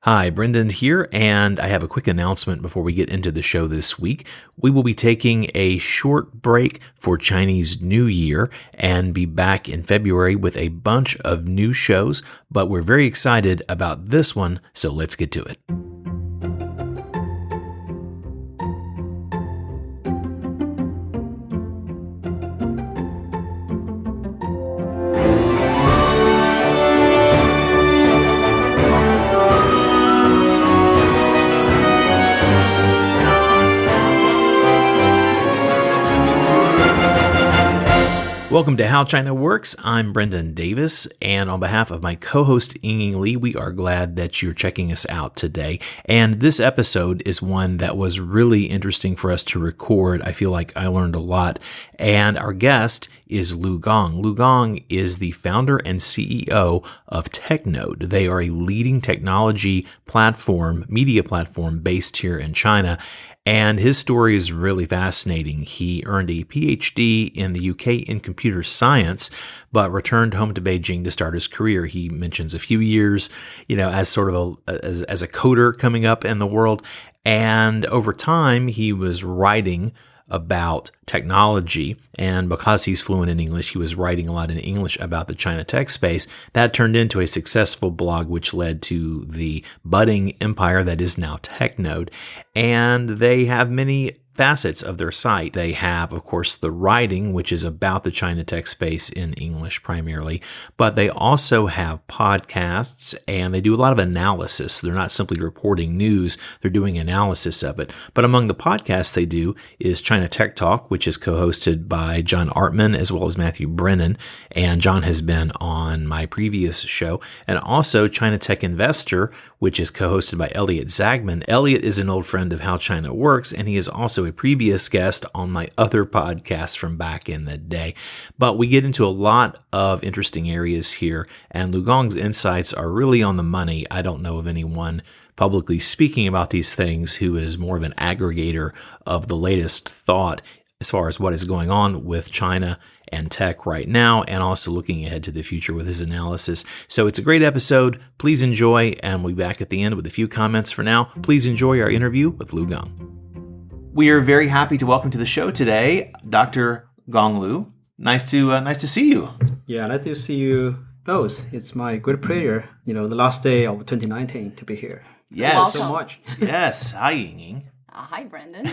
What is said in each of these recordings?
Hi, Brendan here, and I have a quick announcement before we get into the show this week. We will be taking a short break for Chinese New Year and be back in February with a bunch of new shows, but we're very excited about this one, so let's get to it. Welcome to How China Works. I'm Brendan Davis, and on behalf of my co-host Ying Li, we are glad that you're checking us out today. And this episode is one that was really interesting for us to record. I feel like I learned a lot. And our guest is Lu Gong. Lu Gong is the founder and CEO of TechNode. They are a leading technology platform, media platform based here in China. And his story is really fascinating. He earned a PhD in the UK in computer science, but returned home to Beijing to start his career. He mentions a few years, as sort of as a coder coming up in the world. And over time, he was writing about technology, and because he's fluent in English, he was writing a lot in English about the China tech space. That turned into a successful blog, which led to the budding empire that is now TechNode. And they have many facets of their site. They have, of course, the writing, which is about the China tech space in English primarily, but they also have podcasts and they do a lot of analysis. They're not simply reporting news, they're doing analysis of it. But among the podcasts they do is China Tech Talk, which is co-hosted by John Artman as well as Matthew Brennan. And John has been on my previous show. And also China Tech Investor, which is co-hosted by Elliot Zagman. Elliot is an old friend of How China Works, and he is also a previous guest on my other podcast from back in the day. But we get into a lot of interesting areas here, and Lu Gong's insights are really on the money. I don't know of anyone publicly speaking about these things who is more of an aggregator of the latest thought as far as what is going on with China and tech right now, and also looking ahead to the future with his analysis. So it's a great episode. Please enjoy, and we'll be back at the end with a few comments for now. Please enjoy our interview with Lu Gong. We are very happy to welcome to the show today, Dr. Gong Lu. Nice to see you. Yeah, nice to see you both. It's my great pleasure, the last day of 2019 to be here. Yes. Thank you so much. Yes. Hi, Ying. Hi, Brendan.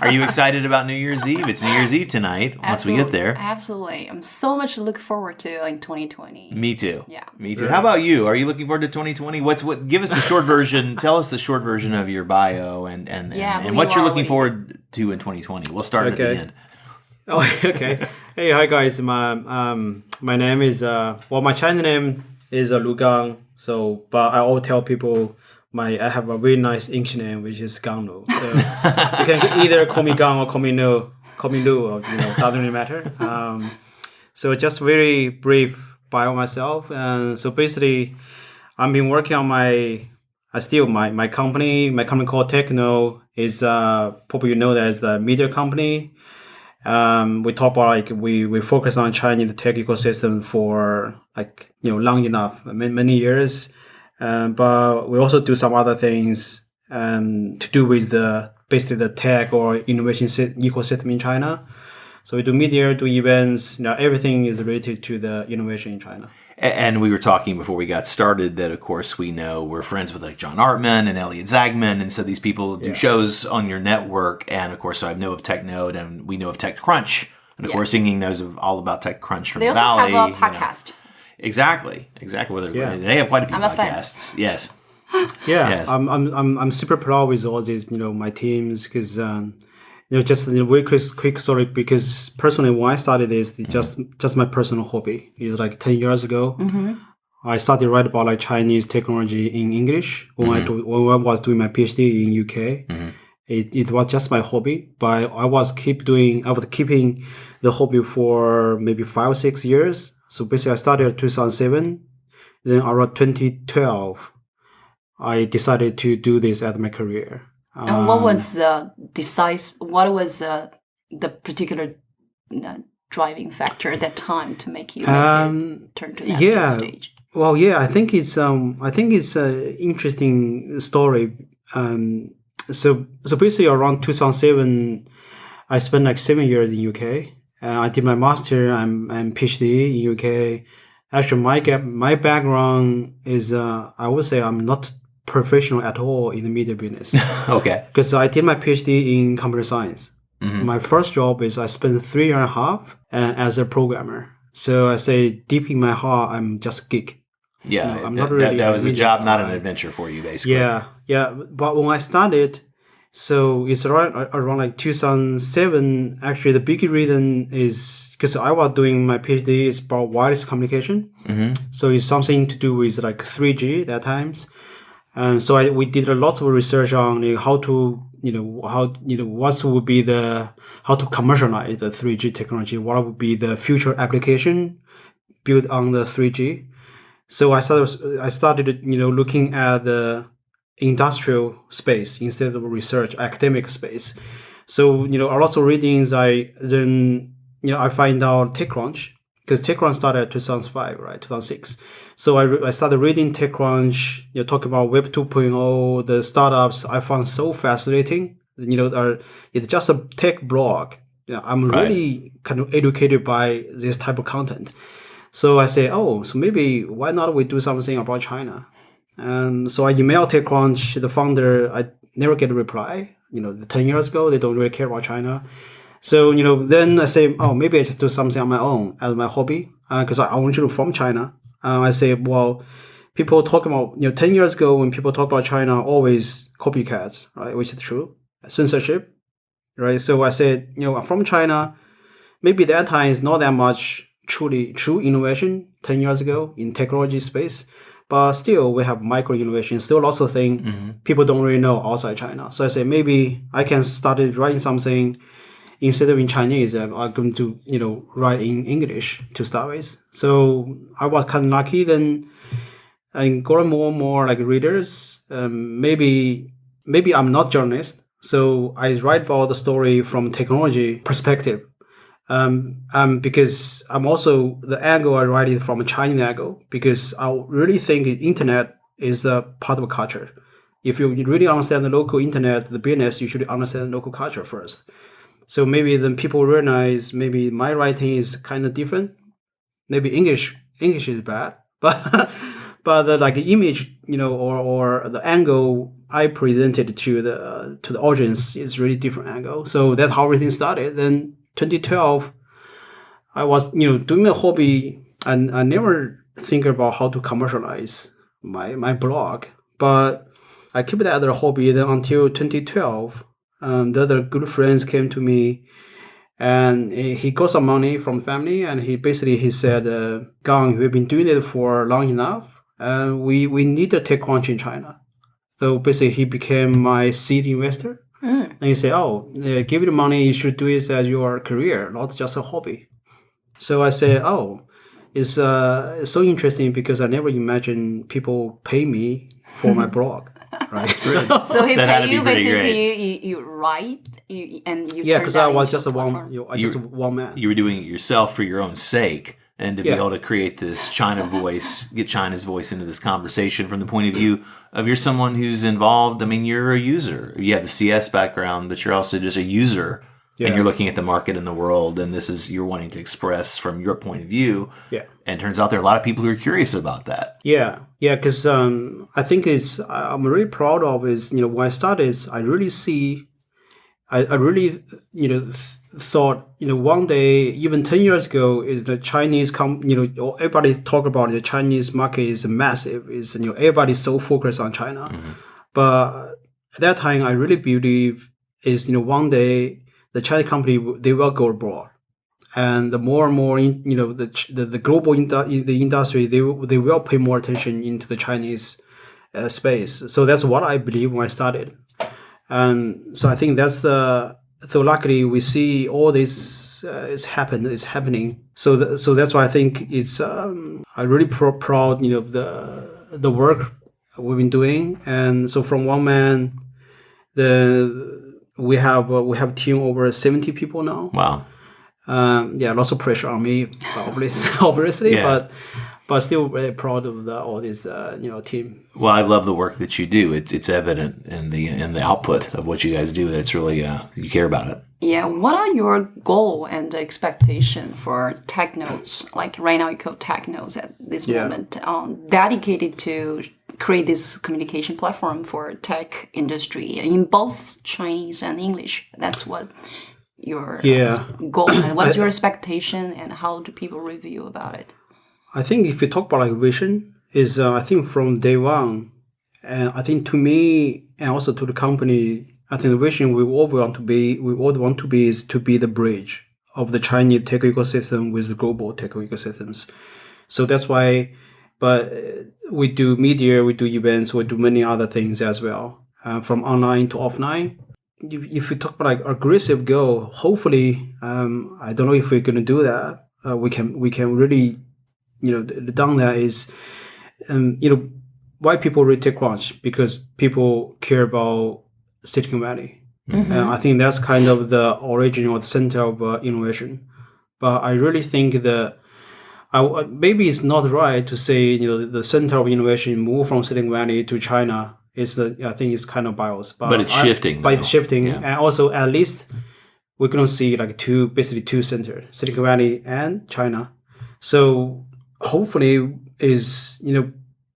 Are you excited about New Year's Eve? It's New Year's Eve tonight. Once we get there. Absolutely. I'm so much to look forward to 2020. Me too. Yeah. Me too. How about you? Are you looking forward to 2020? Give us the short version. Tell us the short version of your bio and what you're looking forward to in 2020. We'll start at the end. Oh, okay. Hey, hi guys. My name is my Chinese name is Lu Gong. But I always tell people I have a really nice English name, which is Gong Lu. So you can either call me Gong or call me Lu, or doesn't really matter. So just very brief bio myself, and so basically, I've been working on my company. My company called TechNode is probably you know that as the media company. We talk about we focus on Chinese tech ecosystem for long enough, many years. But we also do some other things to do with basically the tech or innovation ecosystem in China. So we do media, do events, everything is related to the innovation in China. And we were talking before we got started that, of course, we're friends with John Artman and Elliot Zagman. And so these people do shows on your network. And of course, so I know of TechNode and we know of TechCrunch. And of course, Ying knows all about TechCrunch from the Valley. They also have a podcast. Exactly. They have quite a few podcasts. Yes. Yeah. Yes. I'm super proud with all these, my teams, because just a very quick story. Because personally, when I started this, it's just my personal hobby. It was 10 years ago. Mm-hmm. I started write about Chinese technology in English when I was doing my PhD in UK. Mm-hmm. It was just my hobby, but I was keeping the hobby for maybe 5 or 6 years. So basically, I started in 2007. Then around 2012, I decided to do this as my career. And what was the particular driving factor at that time to make you turn to that stage? Well, yeah, I think it's an interesting story. So basically around 2007, I spent like 7 years in UK. I did my master and PhD in UK. Actually, my background is I would say I'm not professional at all in the media business. Okay. Because I did my PhD in computer science. My first job is I spent 3.5 as a programmer. So I say deep in my heart, I'm just geek. Yeah, I'm not really. That was a job, not an adventure for you, basically. Yeah. But when I started, so it's around like 2007. Actually, the big reason is because I was doing my PhD is about wireless communication. So it's something to do with like 3G that times. So we did a lot of research on how to, what would be how to commercialize the 3G technology, what would be the future application built on the 3G. So I started, looking at the industrial space instead of research, academic space. So, a lot of readings, I find out TechCrunch, because TechCrunch started in 2005, right? 2006. So I started reading TechCrunch, talking about Web 2.0, the startups. I found so fascinating. It's just a tech blog. I'm really kind of educated by this type of content. So I say, so maybe why not we do something about China? So I emailed TechCrunch, the founder. I never get a reply. 10 years ago, they don't really care about China. So, then I say, maybe I just do something on my own as my hobby, because I originally from China. I say, well, people talk about, 10 years ago when people talk about China, always copycats, right? Which is true. Censorship, right? So I said, I'm from China. Maybe that time is not that much true innovation 10 years ago in technology space. But still, we have micro innovation. Still, lots of things people don't really know outside China. So I say, maybe I can start writing something. Instead of in Chinese, I'm going to, write in English to start with. So I was kind of lucky. Then I got more and more like readers. Maybe I'm not journalist. So I write about the story from technology perspective. Because I'm also the angle I write it from a Chinese angle, because I really think internet is a part of culture. If you really understand the local internet, the business, you should understand the local culture first. So maybe then people realize maybe my writing is kind of different. Maybe English is bad, but like the image, or the angle I presented to the audience is really different angle. So that's how everything started. Then 2012, I was doing a hobby, and I never think about how to commercialize my blog, but I keep that as a hobby. Then until 2012. The other good friends came to me, and he got some money from family, and he said, Gang, we've been doing it for long enough, and we need to take TechCrunch in China. So basically he became my seed investor. And he said, give you the money, you should do it as your career, not just a hobby. So I said, it's so interesting, because I never imagined people pay me for my blog. Right. So he paid you basically. You write and you. Yeah, because I was just one man. You were doing it yourself for your own sake, and to be able to create this China voice, get China's voice into this conversation from the point of view of you're someone who's involved. I mean, you're a user. You have the CS background, but you're also just a user, and you're looking at the market in the world, and you're wanting to express from your point of view. Yeah. And it turns out there are a lot of people who are curious about that. Yeah, because I think I'm really proud of is, when I started, I really thought, one day, even 10 years ago, is the Chinese, everybody talk about the Chinese market is massive, is, everybody's so focused on China. But at that time, I really believe is, one day, the Chinese company, they will go abroad. And the more and more, the global the industry, they will pay more attention into the Chinese space. So that's what I believe when I started. And so I think so luckily we see all this is happening. So that's why I think it's I'm really proud, the work we've been doing. And so from one man, we have a team over 70 people now. Wow. Lots of pressure on me, obviously, Yeah. but still very proud of all this team. Well, I love the work that you do. It's evident in the output of what you guys do. It's really you care about it. Yeah, what are your goal and expectation for TechNodes? Like right now, you call TechNodes at this moment, dedicated to create this communication platform for tech industry in both Chinese and English. That's what your goal and what's your expectation and how do people review about it? I think if you talk about like vision, is I think from day one, and I think to me and also to the company, I think the vision we all want to be is to be the bridge of the Chinese tech ecosystem with the global tech ecosystems. So that's why, but we do media, we do events, we do many other things as well, from online to offline. If you talk about like aggressive goal, hopefully, I don't know if we're going to do that. We can really, done that is, why people read TechCrunch, because people care about Silicon Valley. Mm-hmm. I think that's kind of the origin or the center of innovation. But I really think that maybe it's not right to say the center of innovation move from Silicon Valley to China. I think it's kind of biased. But it's shifting. But it's shifting, and also at least we're gonna see like two centers, Silicon Valley and China. So hopefully is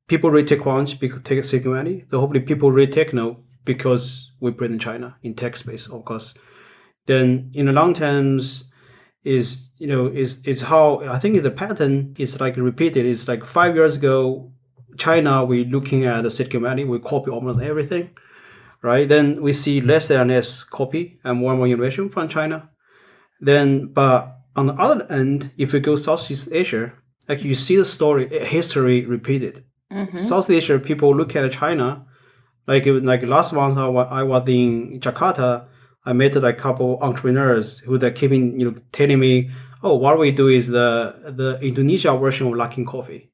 people read TechCrunch because take Silicon Valley. So hopefully people read TechNode because we put in China in tech space, of course. Then in the long terms is how I think the pattern is like repeated. It's like 5 years ago, China, we looking at the Silicon Valley, we copy almost everything, right? Then we see less and less copy and more innovation from China. Then, but on the other end, if we go Southeast Asia, like you see the history repeated. Mm-hmm. Southeast Asia, people look at China, like last month I was in Jakarta, I met like a couple entrepreneurs who are keeping telling me, oh, what we do is the Indonesia version of Luckin Coffee.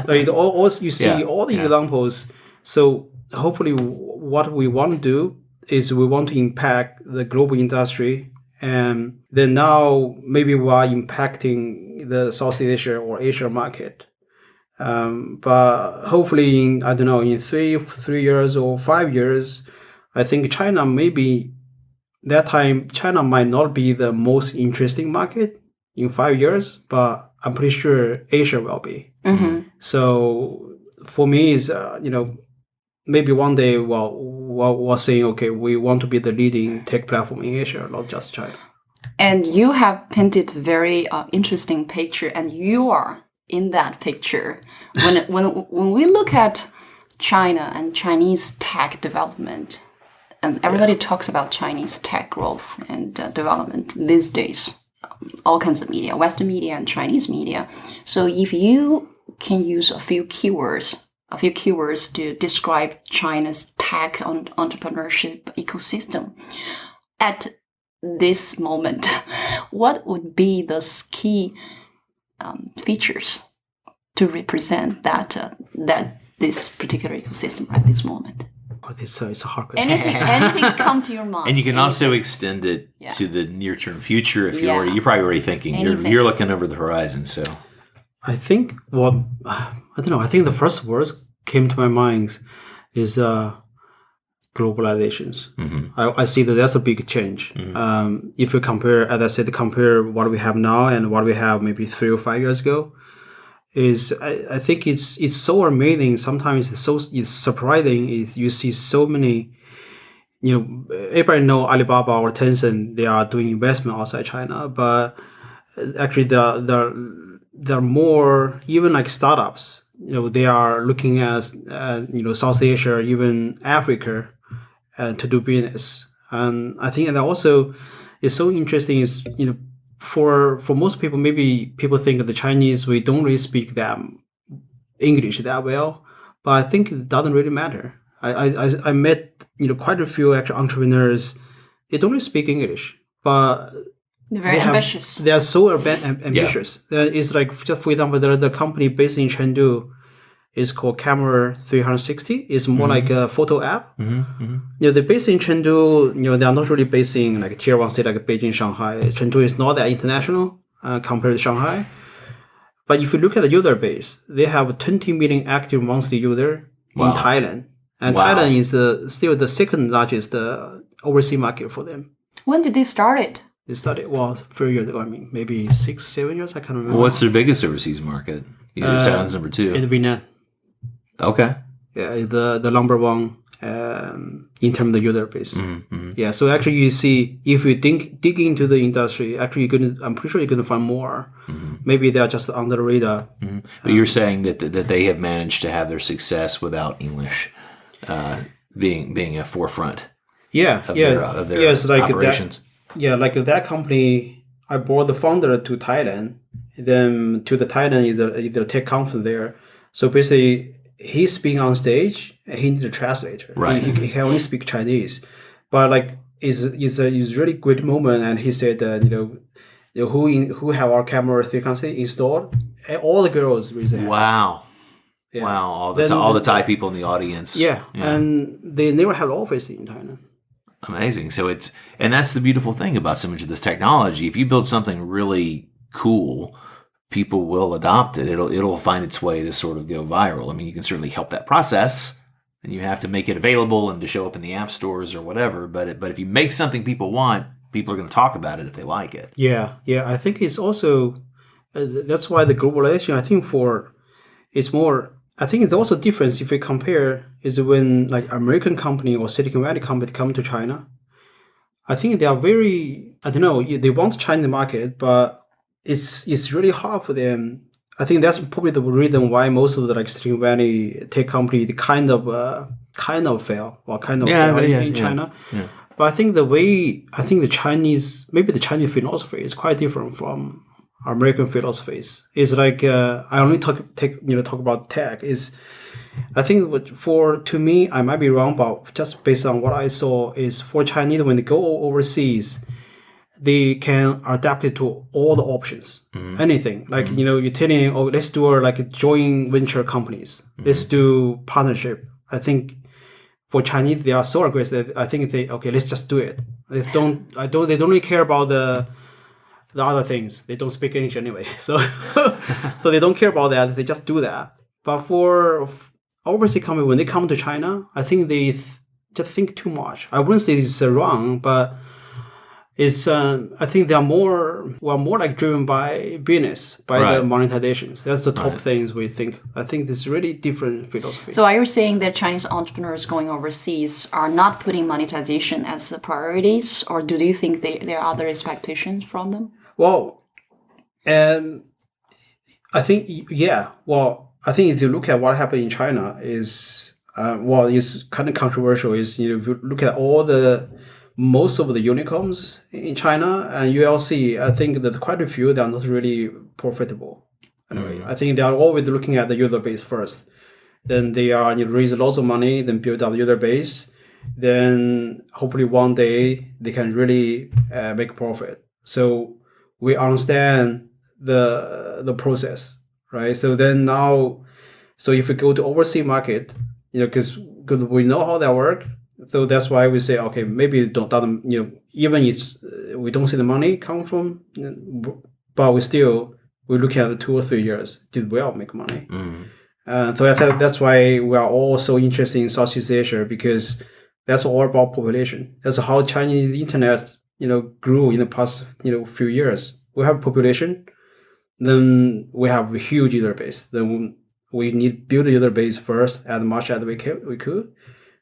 Like you see all the examples. So hopefully, what we want to do is we want to impact the global industry, and then now maybe we are impacting the Southeast Asia or Asia market. But hopefully, in 3 years or 5 years, I think China that time China might not be the most interesting market in 5 years, but I'm pretty sure Asia will be. Mm-hmm. So for me, is maybe one day we're saying, okay, we want to be the leading tech platform in Asia, not just China. And you have painted a very interesting picture, and you are in that picture. When we look at China and Chinese tech development, and everybody talks about Chinese tech growth and development these days, all kinds of media, Western media and Chinese media. So if you can use a few keywords to describe China's tech entrepreneurship ecosystem at this moment, what would be the key features to represent that this particular ecosystem at this moment? It's a hard question. Anything come to your mind? And you can also extend it to the near-term future if you're probably already thinking. You're looking over the horizon. So I think I don't know. I think the first words came to my mind is globalizations. Mm-hmm. I see that that's a big change. Mm-hmm. If you compare, as I said, compare what we have now and what we have maybe 3 or 5 years ago, I think it's so amazing. Sometimes it's surprising if you see so many. Everybody know Alibaba or Tencent. They are doing investment outside China, but actually there are more even like startups. They are looking at South Asia, even Africa, to do business. And I think that also is so interesting. Is for most people, maybe people think of the Chinese, we don't really speak that English that well, but I think it doesn't really matter. I met quite a few actual entrepreneurs. They don't really speak English, but they're very ambitious. They are so ambitious. Yeah. It's like, just for example, the company based in Chengdu It's called Camera 360. It's more like a photo app. They're based in Chengdu. They are not really based in like tier 1 city like Beijing, Shanghai. Chengdu is not that international compared to Shanghai. But if you look at the user base, they have 20 million active monthly user in Thailand. And Thailand is still the second largest overseas market for them. When did they start it? They started, a few years ago. I mean, maybe 6-7 years. I can't remember. What's their biggest overseas market? Thailand's number 2. In Vietnam. Okay. Yeah, it's the number one in terms of the user base. Yeah, so actually you see, if you dig into the industry, actually I'm pretty sure you're gonna find more. Maybe they are just under the radar. But you're saying that they have managed to have their success without English being a forefront. Of their operations. Like that company, I brought the founder to Thailand. Then to the Thailand is the tech conference there. So basically, he's speaking on stage. And he needs a translator. Right. He can only speak Chinese, but like it's a really great moment. And he said, who have our camera 360 installed? And all the girls raise their hand. Wow. Yeah. Wow. All the Thai people in the audience. Yeah. And they never have an office in Thailand. Amazing. So and that's the beautiful thing about so much of this technology. If you build something really cool, people will adopt it. It'll find its way to sort of go viral. I mean, you can certainly help that process, and you have to make it available and to show up in the app stores or whatever. But if you make something people want, people are going to talk about it if they like it. Yeah. I think it's also that's why the globalization. I think it's more. I think it's also different if we compare is when like American company or Silicon Valley company come to China. I think they are very, I don't know, they want to China market, but it's really hard for them. I think that's probably the reason why most of the like Silicon Valley tech company they kind of fail or fail in China. Yeah. But I think the Chinese philosophy is quite different from American philosophies. It's like I only talk about tech. Is I think to me I might be wrong, but just based on what I saw is for Chinese when they go overseas, they can adapt it to all the options, anything. Like you're telling, let's do like joint venture companies, let's do partnership. I think for Chinese they are so aggressive. I think let's just do it. They don't really care about the other things. They don't speak English anyway, so so they don't care about that. They just do that. But for overseas company, when they come to China, I think they just think too much. I wouldn't say it's wrong, but it's I think we're more like driven by business, by the monetizations. That's the top things we think. I think this is really different philosophy. So are you saying that Chinese entrepreneurs going overseas are not putting monetization as the priorities, or do you think there are other expectations from them? Well, I think I think if you look at what happened in China is it's kind of controversial. Is if you look at most of the unicorns in China and ULC, I think that quite a few they are not really profitable. Anyway, I think they are always looking at the user base first. Then they are raise lots of money, then build up user base. Then hopefully one day they can really make profit. So we understand the process, right? So then if we go to overseas market, because we know how that work. So that's why we say, okay, maybe it doesn't, even we don't see the money come from, but we look at 2 or 3 years, did we all make money? So that's why we are all so interested in Southeast Asia, because that's all about population. That's how Chinese internet, grew in the past, few years. We have population, then we have a huge user base. Then we need to build a user base first as much as we could.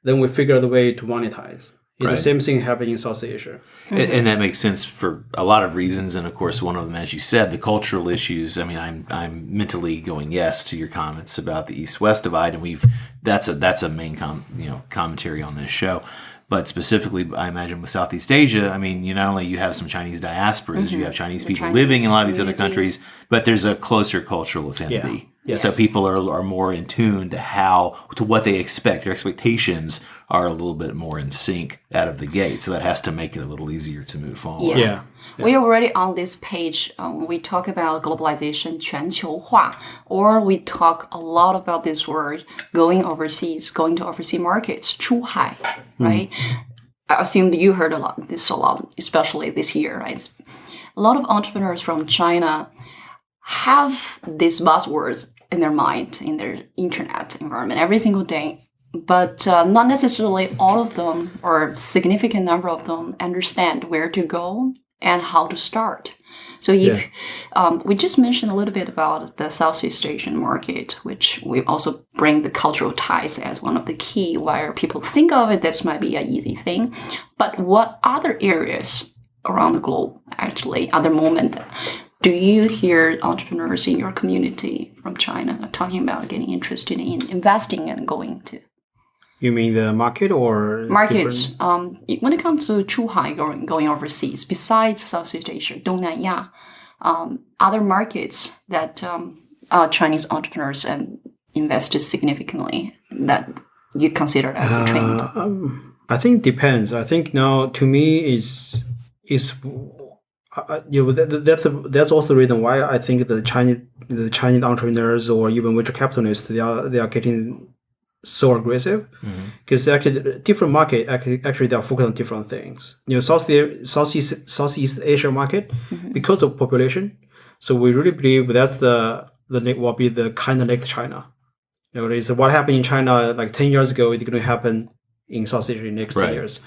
Then we figure out the way to monetize. The same thing happening in South Asia. And that makes sense for a lot of reasons. And of course, one of them, as you said, the cultural issues. I mean, I'm mentally going yes to your comments about the East-West divide, and that's a main commentary on this show. But specifically, I imagine with Southeast Asia, I mean, not only you have some Chinese diasporas, you have Chinese people living in a lot of these other countries, but there's a closer cultural affinity. Yes. So people are more in tune to what they expect. Their expectations are a little bit more in sync out of the gate. So that has to make it a little easier to move forward. Yeah. Yeah. We already on this page, we talk about globalization, 全球化, or we talk a lot about this word, going overseas, going to overseas markets, 出海, right? I assume that you heard this a lot, especially this year, right? A lot of entrepreneurs from China have these buzzwords in their mind, in their internet environment every single day. But not necessarily all of them, or a significant number of them, understand where to go and how to start. So if we just mentioned a little bit about the Southeast Asian market, which we also bring the cultural ties as one of the key where people think of it, this might be an easy thing. But what other areas around the globe, actually, at the moment, do you hear entrepreneurs in your community from China talking about getting interested in investing and going to? You mean the market or Markets, when it comes to 出海, going overseas, besides Southeast Asia, 东南亚, other markets that Chinese entrepreneurs and invested significantly that you consider as a trend? I think it depends. I think now, to me, is that's also the reason why I think the Chinese entrepreneurs or even venture capitalists they are getting so aggressive, because actually the different market actually they are focused on different things. Southeast Asia market, because of population, so we really believe that's the will be the kind of next China. It's what happened in China like 10 years ago. It's going to happen in Southeast Asia in the next 10 years.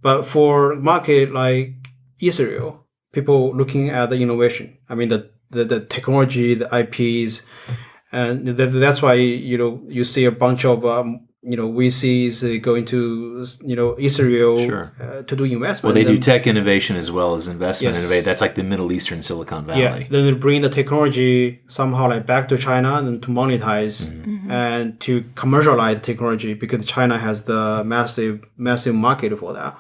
But for market like Israel, people looking at the innovation. I mean the technology, the IPs. And that's why you see a bunch of VCs going to Israel to do investment. Well, they do tech innovation as well as investment innovation. That's like the Middle Eastern Silicon Valley. Yeah, then they bring the technology somehow like back to China and to monetize and to commercialize the technology, because China has the massive market for that.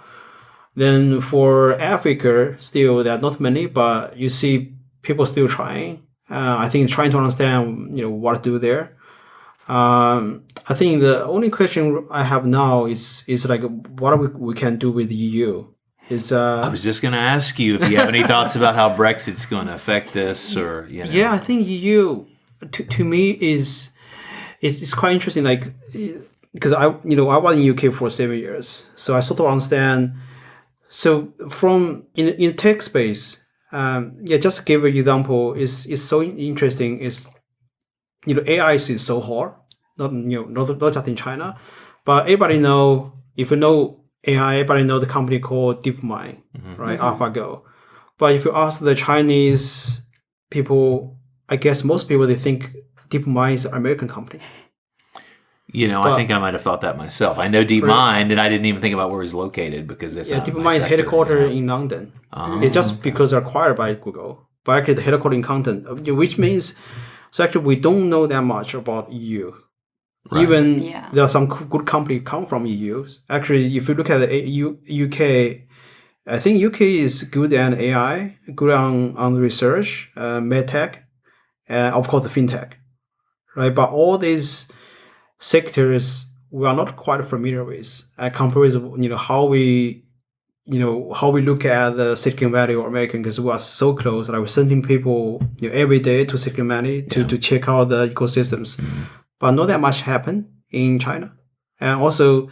Then for Africa, still there are not many, but you see people still trying. I think trying to understand, what to do there. I think the only question I have now is like what we can do with the EU. I was just going to ask you if you have any thoughts about how Brexit's going to affect this, or Yeah, I think EU to me is quite interesting. Like because I was in UK for 7 years, so I sort of understand. So from in tech space. Just to give an example, is so interesting. Is AI is so hard, not just in China, but everybody know. If you know AI, everybody know the company called DeepMind, right? AlphaGo. But if you ask the Chinese people, I guess most people they think DeepMind is an American company. I think I might have thought that myself. I know DeepMind, and I didn't even think about where it's located because it's DeepMind headquartered in London. It's just because they're acquired by Google, but actually the headquarters in Canton, which means so actually we don't know that much about EU. Right. Even there are some good companies come from EU. Actually, if you look at the UK, I think UK is good at AI, good on research, medtech, and of course the fintech, right? But all these sectors we are not quite familiar with, compared with how we look at the Silicon Valley or American, because we are so close. Like we're sending people every day to Silicon Valley to check out the ecosystems, but not that much happen in China. And also,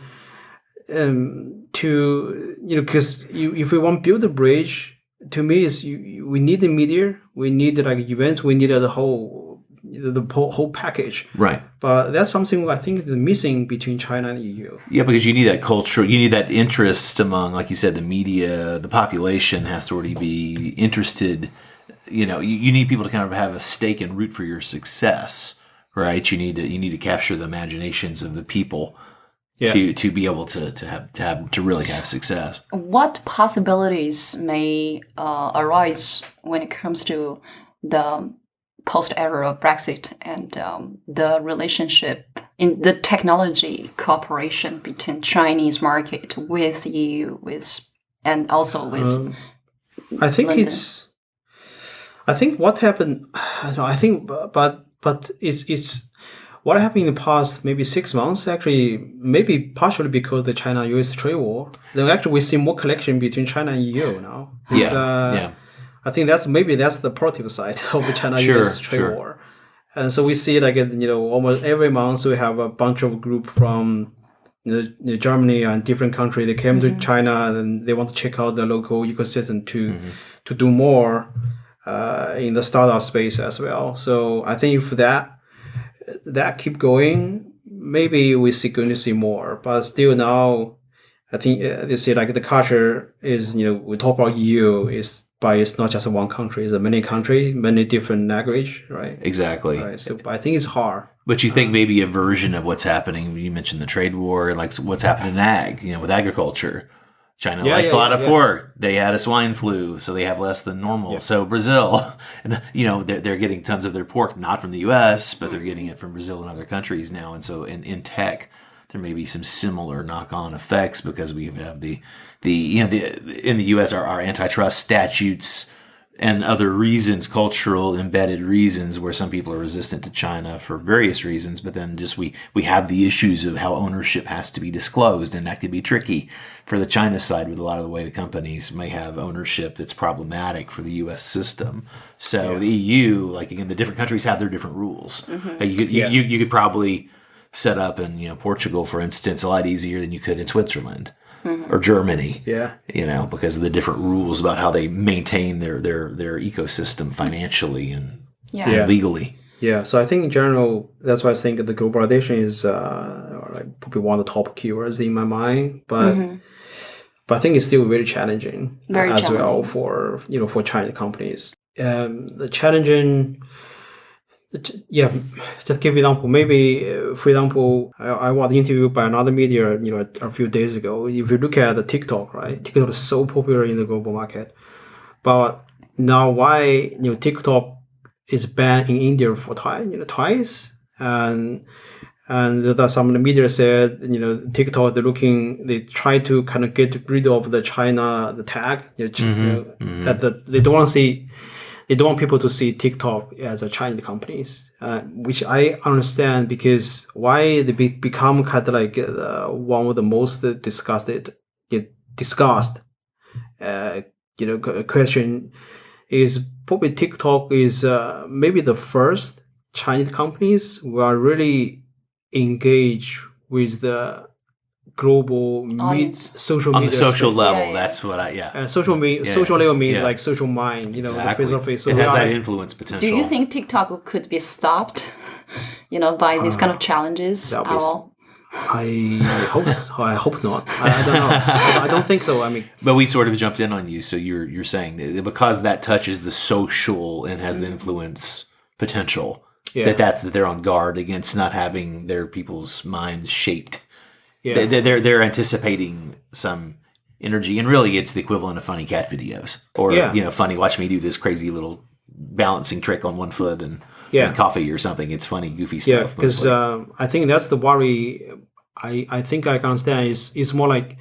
because if we want to build a bridge, to me is we need the media, we need like events, we need the whole package. Right. But that's something I think is missing between China and EU. Yeah, because you need that culture, you need that interest among, like you said, the media, the population has to already be interested. You need people to kind of have a stake and root for your success, right? You need to capture the imaginations of the people to be able to really have success. What possibilities may arise when it comes to the post-era of Brexit and the relationship in the technology cooperation between Chinese market with EU, and also with I think London? I think what happened. I think, but but it's what happened in the past maybe 6 months, actually, maybe partially because the China-US trade war. Then actually we see more connection between China and EU now. I think that's the positive side of the China-US trade war. And so we see like, almost every month we have a bunch of group from Germany and different countries. They came to China and they want to check out the local ecosystem to do more in the startup space as well. So I think if that keep going, maybe we're going to see more. But still now, I think you see like the culture is, we talk about EU but it's not just one country. It's many countries, many different language, right? Exactly. Right. So I think it's hard. But you think maybe a version of what's happening, you mentioned the trade war, like what's happening in ag, with agriculture. China likes a lot of pork. They had a swine flu, so they have less than normal. Yeah. So Brazil, and they're getting tons of their pork, not from the U.S., but they're getting it from Brazil and other countries now. And so in tech, there may be some similar knock-on effects because we have the in the U.S. our antitrust statutes and other reasons, cultural embedded reasons, where some people are resistant to China for various reasons. But then just we have the issues of how ownership has to be disclosed, and that could be tricky for the China side with a lot of the way the companies may have ownership that's problematic for the U.S. system. So the EU, like again, the different countries have their different rules. You could probably set up in Portugal, for instance, a lot easier than you could in Switzerland. Or Germany, because of the different rules about how they maintain their ecosystem financially and legally. Yeah, so I think in general, that's why I think the globalization is like probably one of the top keywords in my mind. But I think it's still very challenging well for Chinese companies. The challenging. Yeah, just give example. Maybe, for example, I was interviewed by another media, a few days ago. If you look at the TikTok, right? TikTok is so popular in the global market, but now why TikTok is banned in India for twice, and that some of the media said TikTok they try to kind of get rid of the China tag, that they don't want to see. They don't want people to see TikTok as a Chinese companies, which I understand because why they become kind of like one of the most discussed question is probably TikTok is maybe the first Chinese companies who are really engaged with the global social media on the social space. level. That's what social level means like social mind, exactly. The face-to-face. So it has that influence potential. Do you think TikTok could be stopped, by these kind of challenges at all? I hope not. I don't know. I don't think so. I mean, but we sort of jumped in on you, so you're saying that because that touches the social and has the influence potential, that they're on guard against not having their people's minds shaped. Yeah. They're anticipating some energy, and really it's the equivalent of funny cat videos or funny watch me do this crazy little balancing trick on one foot and coffee or something. It's funny, goofy stuff. Yeah, because I think that's the worry. I think I can understand is more like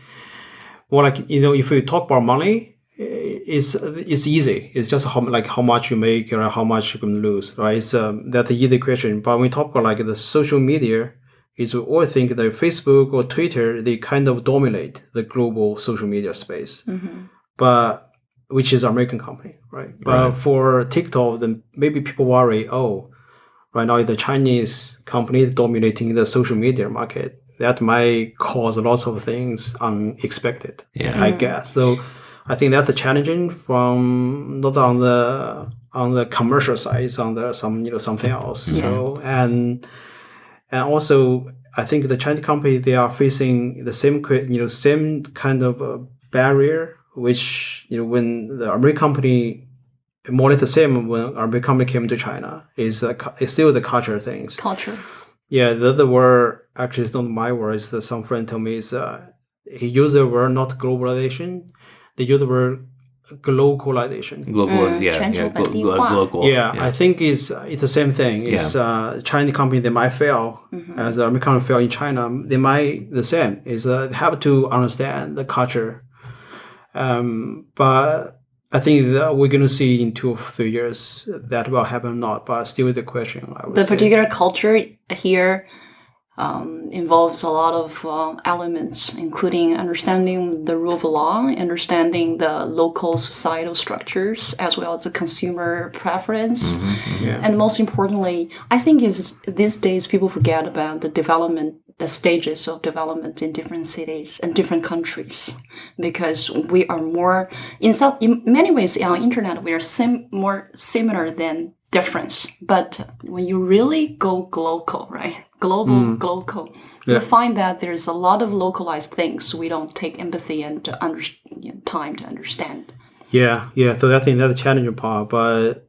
if you talk about money, it's easy. It's just how much you make or how much you can lose, right? It's that's the easy question. But when we talk about like the social media. Is we all think that Facebook or Twitter, they kind of dominate the global social media space, but which is American company, right? But for TikTok, then maybe people worry, right now the Chinese company is dominating the social media market. That might cause lots of things unexpected, I guess. So I think that's a challenging from not on the commercial side, it's on the something else. So and also, I think the Chinese company, they are facing the same kind of barrier, which, when the American company, more or less the same when American company came to China, is still the culture things. Culture. Yeah, the other word, actually, it's not my word, it's some friend told me, he used the word not globalization, they use the word globalization. Global. I think it's the same thing. It's Chinese company, they might fail as the American fail in China. They might the same. Is they have to understand the culture. But I think that we're going to see in 2 or 3 years that will happen or not, but still the question, I would The say. particular culture here involves a lot of elements, including understanding the rule of law, understanding the local societal structures, as well as the consumer preference. And most importantly, I think is these days people forget about the stages of development in different cities and different countries, because we are more, in many ways on internet, we are more similar than difference. But when you really go global, right? Global, you find that there's a lot of localized things we don't take empathy and time to understand. Yeah. So I think that's the challenging part, but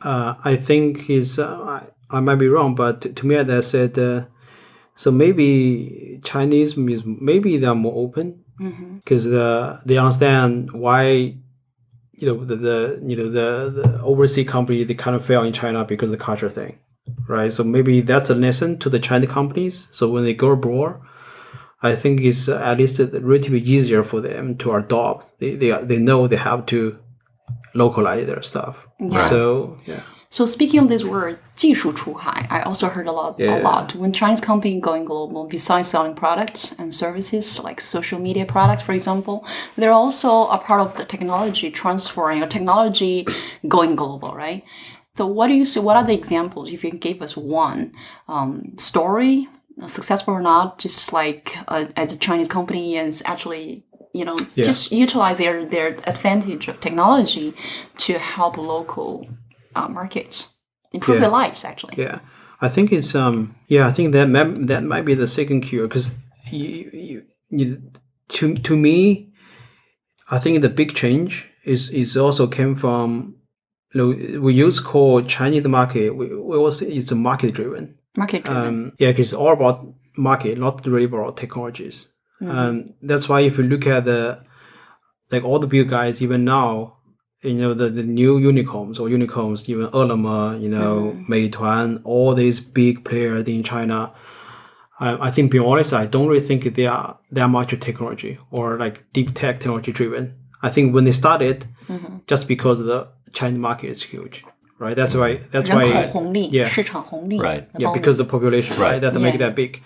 I think I might be wrong, but to me, as I said, so maybe Chinese maybe they're more open because they understand why the overseas company, they kind of fail in China because of the culture thing, right? So maybe that's a lesson to the Chinese companies. So when they go abroad, I think it's at least relatively easier for them to adopt. They know they have to localize their stuff. Yeah. So So speaking of this word, 技术出海, I also heard a lot. When Chinese company going global, besides selling products and services like social media products, for example, they're also a part of the technology transferring or technology going global, right? So what do you see? What are the examples? If you can give us one story, successful or not, just like as a Chinese company is actually just utilize their advantage of technology to help local markets improve their lives, actually. Yeah, I think it's I think that might be the second cure, because to me, I think the big change is also came from we use called Chinese market. We will say it's a market driven. Market driven. Because it's all about market, not really about technologies. That's why if you look at all the big guys, even now, the new unicorns, even Ele.me, Meituan, all these big players in China. I think, being honest, I don't really think they are that much technology or like deep tech technology driven. I think when they started, just because the Chinese market is huge, right? That's why. 人口红利, 市场红利, Right. Because of the population, right? That make it that big.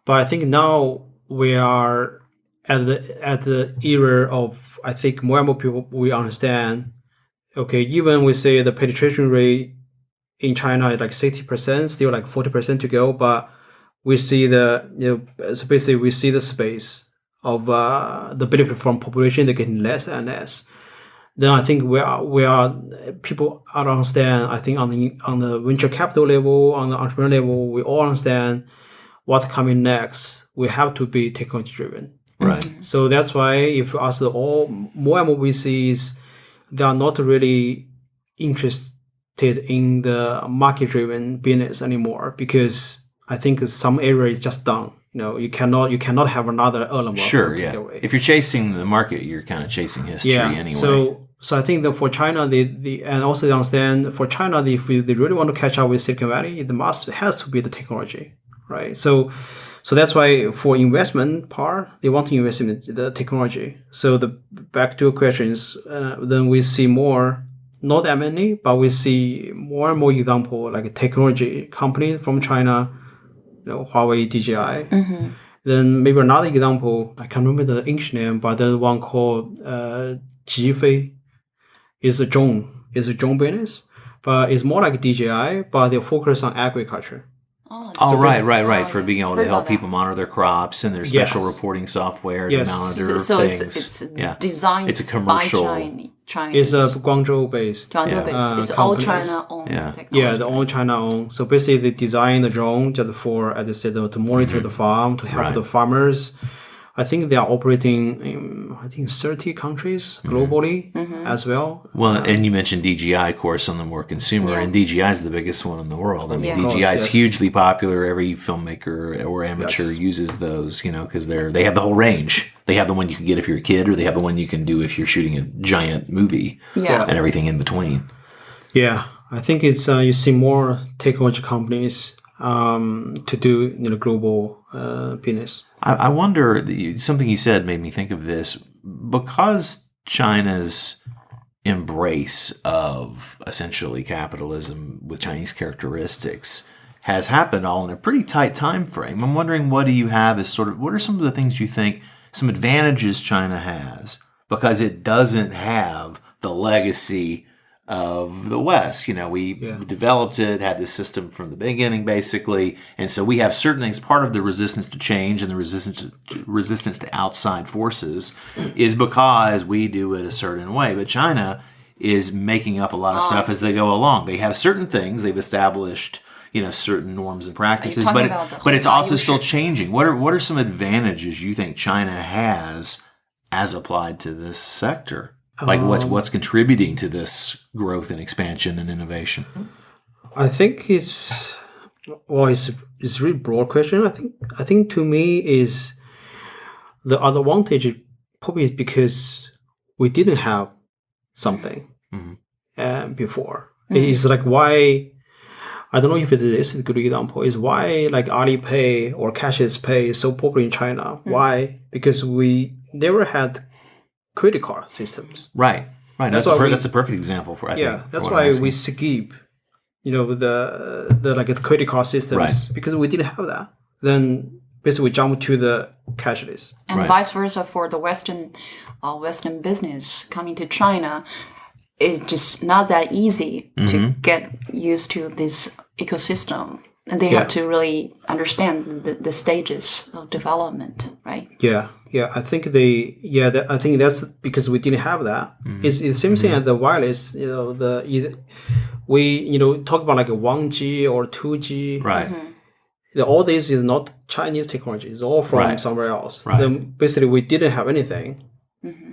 But I think now we are at the era of, I think more and more people, we understand, okay, even we say the penetration rate in China is like 60%, still like 40% to go, but we see so basically we see the space of the benefit from population, they're getting less and less. Then I think people understand, I think on the venture capital level, on the entrepreneur level, we all understand what's coming next. We have to be technology driven. Right. So that's why if you ask more and more VCs, they are not really interested in the market driven business anymore, because I think some area is just done. You cannot have another Ele.me. Sure, yeah. Way. If you're chasing the market, you're kind of chasing history anyway. So I think that for China, and also they understand, for China, if they really want to catch up with Silicon Valley, it has to be the technology, right? So that's why for investment part, they want to invest in the technology. So back to your questions, then we see more, not that many, but we see more and more example like a technology company from China, Huawei, DJI. Then maybe another example, I can't remember the English name, but there's one called Jifei. It's a drone business, but it's more like DJI, but they focus on agriculture. Right. For being able to help people monitor their crops and their special reporting software to monitor things. It's designed it's a commercial. by Chinese. It's a Guangzhou-based. It's all China-owned technology. Yeah, the all China-owned. So basically, they design the drone just for, as I said, to monitor the farm, to help the farmers. I think they are operating in 30 countries globally as well. Well, and you mentioned DJI, of course, on the more consumer, and DJI is the biggest one in the world. I mean, DJI is hugely popular. Every filmmaker or amateur uses those, because they have the whole range. They have the one you can get if you're a kid, or they have the one you can do if you're shooting a giant movie, and everything in between. Yeah, I think it's you see more technology companies to do global business. I wonder, something you said made me think of this. Because China's embrace of essentially capitalism with Chinese characteristics has happened all in a pretty tight time frame. I'm wondering, what do you have as sort of, what are some of the things you think, some advantages China has because it doesn't have the legacy of the West? We developed it, had this system from the beginning, basically, and so we have certain things. Part of the resistance to change and the resistance to outside forces is because we do it a certain way. But China is making up a lot of stuff as they go along. They have certain things they've established, certain norms and practices, but it's also still changing. What are some advantages you think China has as applied to this sector? Like what's contributing to this growth and expansion and innovation? I think it's a really broad question. I think to me is the advantage probably is because we didn't have something before. It's like why, I don't know if this is a good example, is why like Alipay or cashless pay is so popular in China. Why? Because we never had credit card systems. Right. That's a perfect example for, I think. Yeah, that's why we skip, the like the credit card systems, because we didn't have that. Then basically we jump to the cashless. And vice versa for the Western business coming to China. It's just not that easy to get used to this ecosystem. And they have to really understand the stages of development, right? Yeah. I think I think that's because we didn't have that. It's the same thing as the wireless. We talk about like a 1G or 2G. Right. All this is not Chinese technology. It's all from somewhere else. Right. Then basically we didn't have anything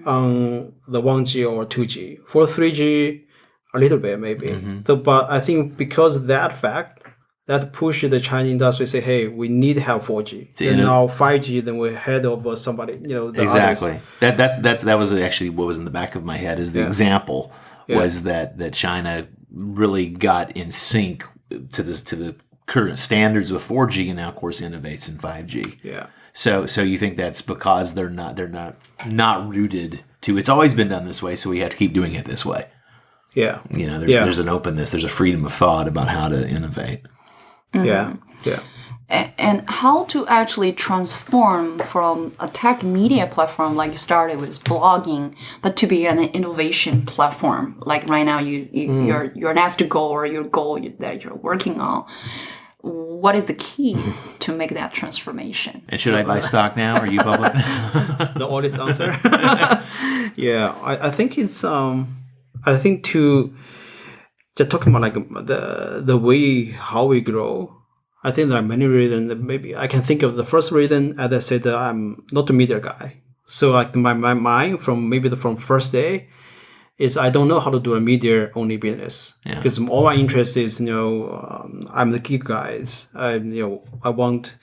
on the 1G or 2G. For 3G, a little bit maybe. But I think because that fact, that pushed the Chinese industry say, hey, we need to have 4G. And now 5G, then we're ahead of somebody, exactly. Others. That was actually what was in the back of my head is the example was that China really got in sync to the current standards of 4G and now of course innovates in 5G. Yeah. So you think that's because they're not rooted to, it's always been done this way, so we have to keep doing it this way. Yeah. There's an openness, there's a freedom of thought about how to innovate. Yeah. And how to actually transform from a tech media platform like you started with blogging, but to be an innovation platform. Like right now, your next goal or your goal that you're working on. What is the key to make that transformation? And should I buy stock now? Are you public? The honest answer. Yeah, I think it's I think to just talking about like the way how we grow. I think there are many reasons. Maybe I can think of the first reason, as I said, I'm not a media guy. So like my mind from first day is I don't know how to do a media only business because all my interest is I'm the geek guys. I want.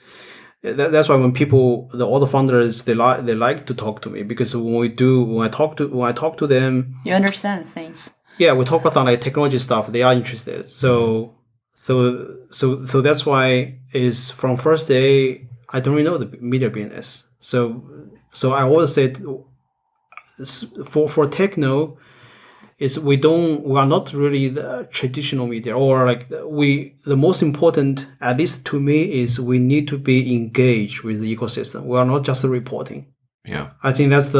That's why when people, all the founders, they like to talk to me because when I talk to them, you understand things. Yeah, we talk about like technology stuff. They are interested. So that's why is from first day I don't really know the media business. So I always said for TechNode is we are not really the traditional media or like the most important, at least to me, is we need to be engaged with the ecosystem. We are not just reporting. Yeah, I think that's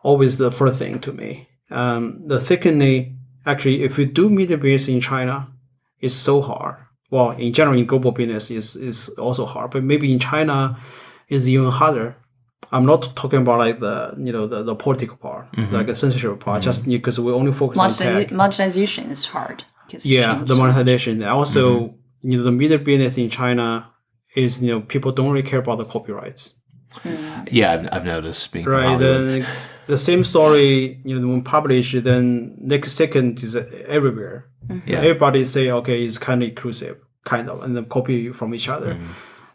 always the first thing to me. The secondly, actually, if you do media business in China, it's so hard. Well, in general, in global business is also hard, but maybe in China, it's even harder. I'm not talking about like the political part, like the censorship part, just because we only focus on tech. Monetization is hard. The monetization. Also, the media business in China is people don't really care about the copyrights. Yeah, I've noticed being right. The same story, when published, then next second is everywhere. Yeah. Everybody say, okay, it's kind of inclusive, and then copy from each other.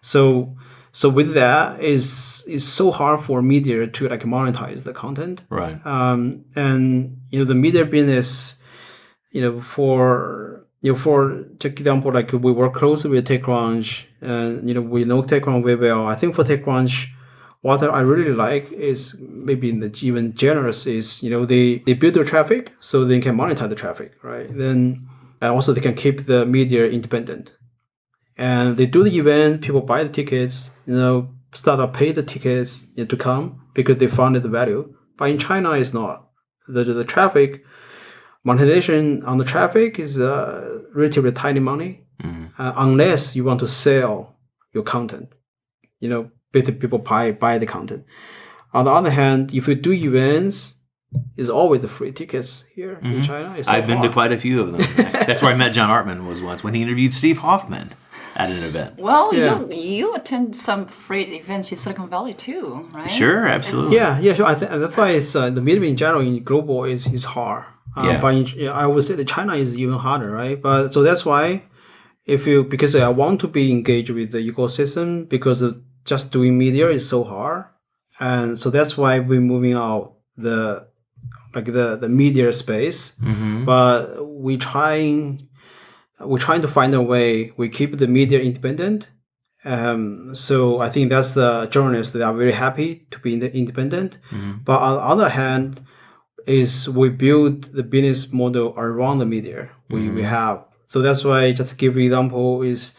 So with that, is so hard for media to like monetize the content. Right. And the media business, for example, like we work closely with TechCrunch, and we know TechCrunch very well. I think for TechCrunch, what I really like is maybe in the even generous is, they build their traffic so they can monetize the traffic, right? Then and also they can keep the media independent. And they do the event, people buy the tickets, startup pay the tickets to come because they found the value. But in China, it's not. The traffic, monetization on the traffic is relatively tiny money, unless you want to sell your content. Basically people buy the content. On the other hand, if you do events, it's always the free tickets here in China. It's so I've been to hard. quite a few of them. That's where I met John Artman was once when he interviewed Steve Hoffman at an event. Well, Yeah. you attend some free events in Silicon Valley too, right? Sure, absolutely. Yeah, sure. That's why it's the media in general in global is hard. Yeah. But I would say that China is even harder, right? But so that's why because I want to be engaged with the ecosystem because of just doing media is so hard, and so that's why we're moving out the media space. But we're trying to find a way we keep the media independent. So I think that's the journalists that are very happy to be independent. But on the other hand, is we build the business model around the media we have. So that's why, just to give you an example, is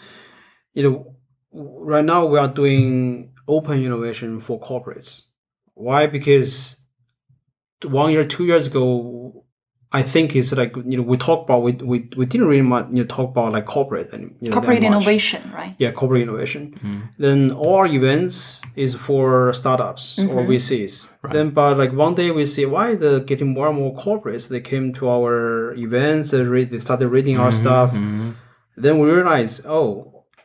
right now we are doing open innovation for corporates. Why? Because 1 year, 2 years ago, I think it's like we talk about we didn't really much talk about like corporate and Corporate that much. innovation, right? Yeah, corporate innovation. Then all our events is for startups or VCs. Then, but like one day we see why they're getting more and more corporates. They came to our events, they started reading our stuff. Then we realize,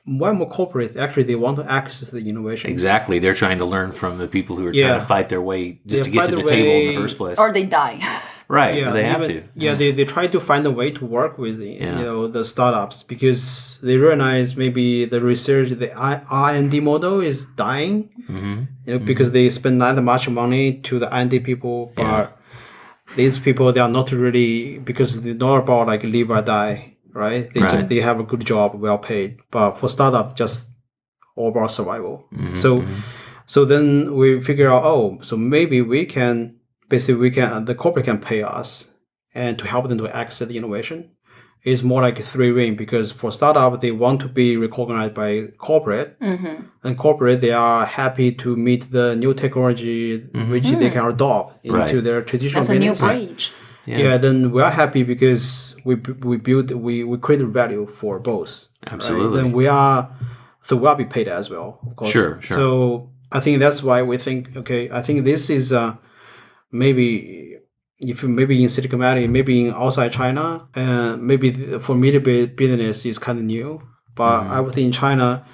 more and more corporate actually they want to access the innovation. Exactly. They're trying to learn from the people who are trying Yeah. to fight their way just to Yeah, get fight to the their table in way. the first place. Or they die. Right. Yeah, they have even- to. Yeah, they try to find a way to work with the startups because they realize maybe the research, the R&D model is dying. Because they spend not that much money to the R&D people, but these people they are not really because they're not about like live or die, right? They have a good job, well paid. But for startups, just all about survival. So then we figure out, so maybe the corporate can pay us and to help them to access the innovation. It's more like a three-ring because for startup, they want to be recognized by corporate. And corporate, they are happy to meet the new technology which they can adopt into their traditional That's a new business. bridge. Yeah, then we are happy because we create value for both. Absolutely. Then we'll be paid as well, of course. Sure. So I think that's why we think, I think this is maybe in Silicon Valley, maybe in outside China, maybe for media business is kind of new. But I would think in China,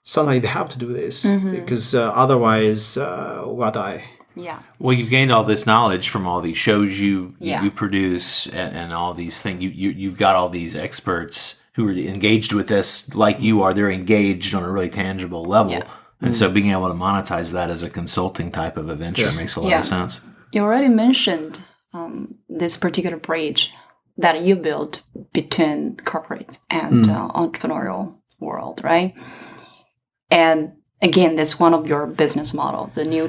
sometimes they have to do this because otherwise we'll die. Yeah. Well, you've gained all this knowledge from all these shows you produce and all these things. You've got all these experts who are engaged with this like you are. They're engaged on a really tangible level. Yeah. And so being able to monetize that as a consulting type of a venture makes a lot of sense. You already mentioned this particular bridge that you built between corporate and entrepreneurial world, right? And again, that's one of your business model, the new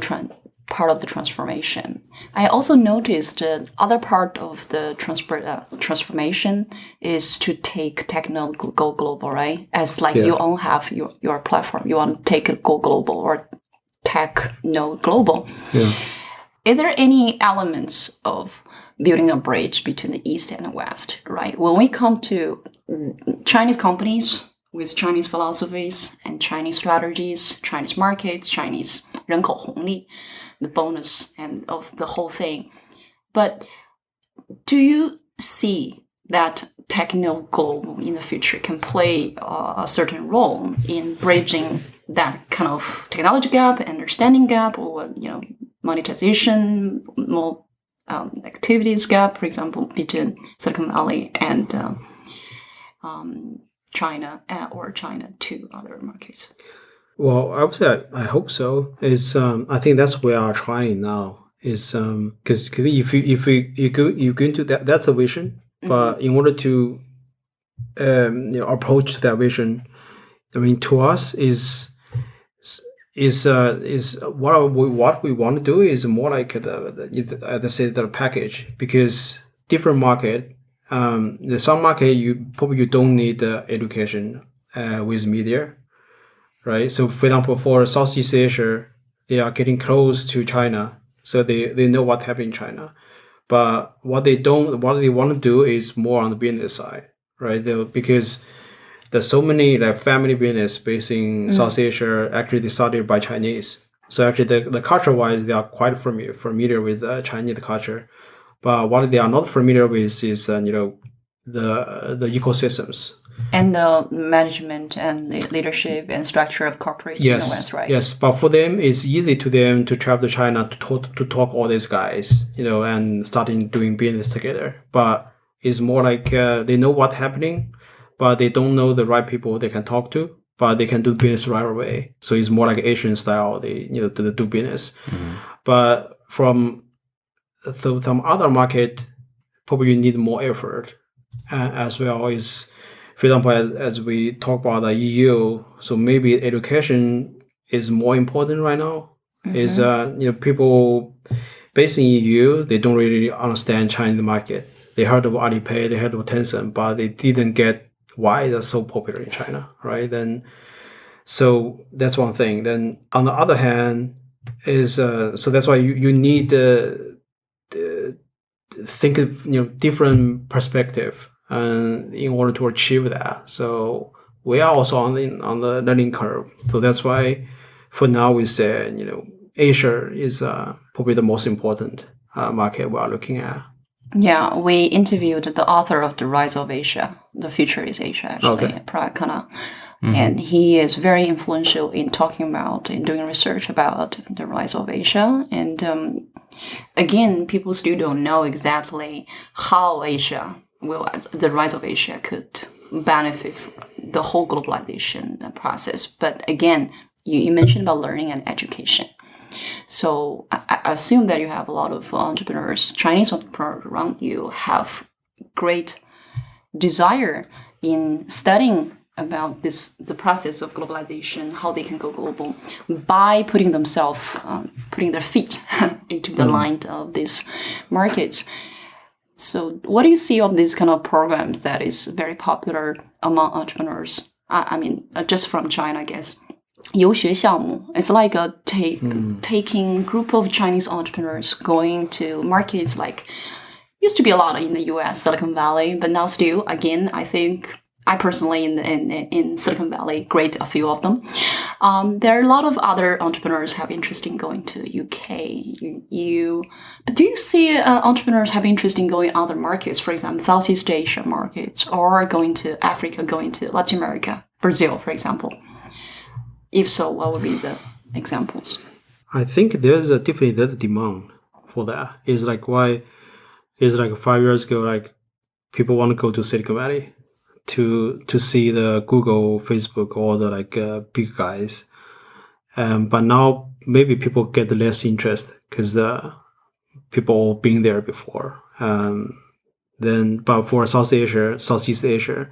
part of the transformation. I also noticed that other part of the transformation is to take TechNode go global, right? As like you all have your platform, you want to take it go global or TechNode global. Yeah. Are there any elements of building a bridge between the East and the West, right? When we come to Chinese companies with Chinese philosophies and Chinese strategies, Chinese markets, Chinese 人口红利, the bonus and of the whole thing. But do you see that TechNode Global in the future can play a certain role in bridging that kind of technology gap, understanding gap, or monetization, more activities gap, for example, between Silicon Valley and China or China to other markets? Well, I would say I hope so. I think that's where we are trying now. Is because if you go into that's a vision, but in order to approach that vision, I mean, to us is is what we want to do is more like the package, because different market. The some market you don't need education with media, right? So for example, for Southeast Asia, they are getting close to China, so they know what happened in China. But what they want to do is more on the business side, right? Because there's so many like family business based in South Asia. Actually, they started by Chinese. So actually, the culture wise, they are quite familiar with Chinese culture. But what they are not familiar with is the ecosystems. And the management and the leadership and structure of corporates in the West, right? Yes, but for them, it's easy to them to travel to China to talk all these guys, and starting doing business together. But it's more like they know what's happening, but they don't know the right people they can talk to. But they can do business right away. So it's more like Asian style. They to do business. Mm-hmm. But from some other market, probably you need more effort as well. Is for example, as we talk about the EU, so maybe education is more important right now. Mm-hmm. Is people based in EU, they don't really understand Chinese market. They heard of Alipay, they heard of Tencent, but they didn't get why they're so popular in China, right? Then, so that's one thing. Then on the other hand, is so that's why you need to think of different perspective in order to achieve that. So we are also on the learning curve. So that's why for now we say Asia is probably the most important market we are looking at. Yeah, we interviewed the author of The Rise of Asia. The Future is Asia, actually, okay. Prakana. Mm-hmm. And he is very influential in talking about, in doing research about the rise of Asia. And again, people still don't know exactly how the rise of Asia could benefit from the whole globalization process. But again, you mentioned about learning and education. So I assume that you have a lot of entrepreneurs, Chinese entrepreneurs around you, have great desire in studying about the process of globalization, how they can go global by putting their feet into the line of these markets. So what do you see of these kind of programs that is very popular among entrepreneurs? I mean, just from China, I guess. 游学项目. It's like a taking group of Chinese entrepreneurs going to markets like used to be a lot in the US, Silicon Valley, but now still, again, I think I personally in Silicon Valley grade a few of them. There are a lot of other entrepreneurs have interest in going to UK, EU, but do you see entrepreneurs have interest in going other markets, for example, Southeast Asia markets, or going to Africa, going to Latin America, Brazil, for example? If so, what would be the examples? I think there's definitely demand for that. It's like 5 years ago, like people want to go to Silicon Valley to see the Google, Facebook, all the big guys. But now maybe people get less interest because people been there before. But for Southeast Asia,